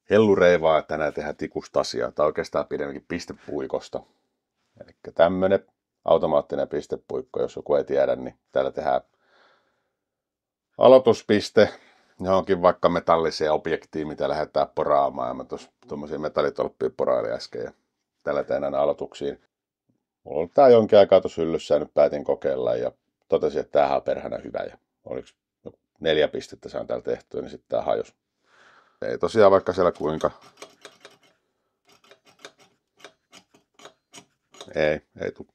hellureivaa, että tänään tehdään tikusta asiaa. Tai oikeastaan pidemmänkin pistepuikosta. Eli tämmönen automaattinen pistepuikko, jos joku ei tiedä, niin täällä tehdään aloituspiste johonkin vaikka metalliseen objektiin, mitä lähdetään poraamaan. Ja mä tuommoisia metallitolppia porailin äsken ja tällä teen aina aloituksiin. Mulla oli tää jonkin aikaa tuossa hyllyssä ja nyt päätin kokeilla ja totesin, että tämähän on perhana hyvä. Ja oliko 4 pistettä saan täällä tehtyä, niin sitten tää hajosi. Ei tosiaan vaikka siellä kuinka. Ei tule.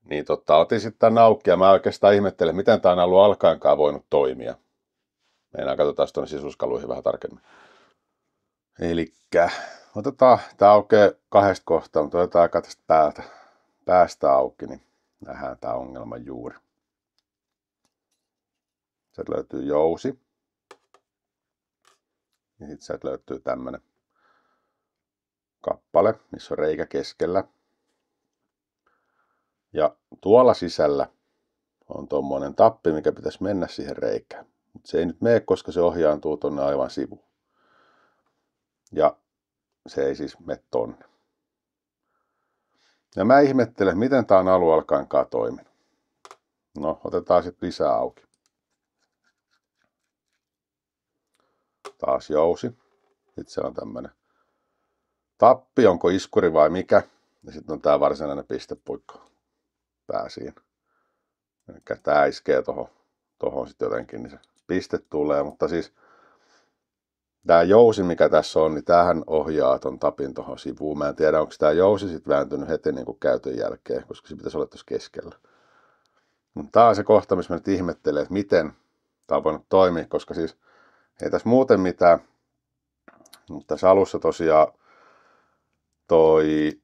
Niin otin sitten tämän auki ja mä oikeastaan ihmettelen, miten tää on alun alkaenkaan voinut toimia. Meinaan katsotaan tuonne sisuskaluihin vähän tarkemmin. Elikkä otetaan tää aukeaa 2 kohtaa, mutta otetaan aika tästä päästä auki, niin nähdään tää ongelma juuri. Sieltä löytyy jousi. Ja sitten sieltä löytyy tämmönen kappale, missä on reikä keskellä. Ja tuolla sisällä on tommonen tappi, mikä pitäisi mennä siihen reikään. Mutta se ei nyt mene, koska se ohjaantuu tonne aivan sivuun. Ja se ei siis mene tonne. Ja mä ihmettelen, miten tää on alun alkaenkaan toiminut. No, otetaan sitten lisää auki. Taas jousi. Sitten se on tämmönen tappi, onko iskuri vai mikä. Ja sitten on tää varsinainen pistepuikko pääsiin. Eli tää iskee tohon sitten jotenkin, niin se piste tulee. Mutta siis tää jousi, mikä tässä on, niin tämähän ohjaa ton tapin tohon sivuun. Mä en tiedä, onko tää jousi sitten vääntynyt heti niin kuin käytön jälkeen, koska se pitäisi olla tuossa keskellä. Mutta tää on se kohta, missä mä nyt ihmettelen, että miten tää on voinut toimia, koska siis ei tässä muuten mitään. Mutta tässä alussa tosiaan toi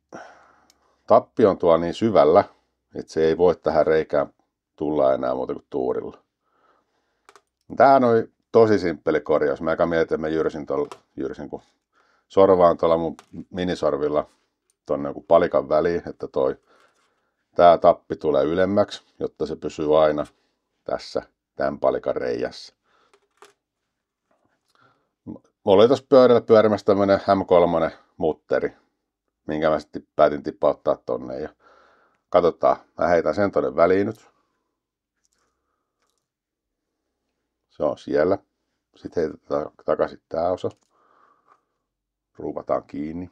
tappi on tuolla niin syvällä, että se ei voi tähän reikään tulla enää muuta kuin tuurilla. Tämähän on tosi simppeli korjaus. Mä eka mietin, että mä jyrsin kun sorvaan tuolla mun minisorvilla tonne joku palikan väliin, että tää tappi tulee ylemmäksi, jotta se pysyy aina tässä tämän palikan reijässä. Mulla oli tuossa pöydällä pyörimässä tämmönen M3 mutteri, minkä mä sitten päätin tippauttaa tonne. Ja katsotaan, mä heitän sen tonne väliin nyt. Se on siellä. Sitten heitetään takaisin tää osa. Ruuvataan kiinni.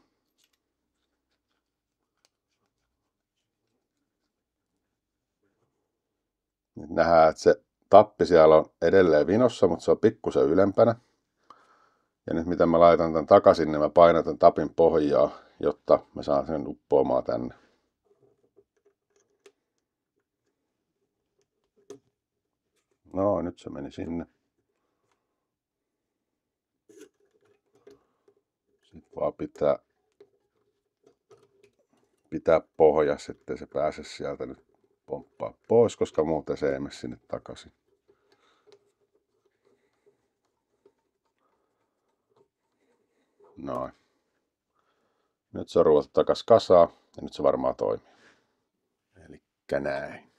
Nyt nähdään, että se tappi siellä on edelleen vinossa, mutta se on pikkusen ylempänä. Ja nyt mitä mä laitan tän takaisin, niin mä painan tän tapin pohjaa, jotta mä saan sen uppoamaan tänne. No, nyt se meni sinne. Sitten vaan pitää pohjassa, ettei se pääse sieltä nyt pomppaa pois, koska muuten se ei mene sinne takaisin. Noin. Nyt se on ruuvattu takas kasaan ja nyt se varmaan toimii. Elikkä näin.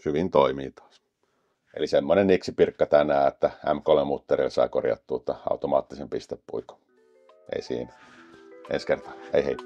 Hyvin toimii taas. Eli semmonen niksipirkka tänään, että M3-mutterilla saa korjattua automaattisen pistepuikon. Ei siinä. Ensi kertaa. Hei hei.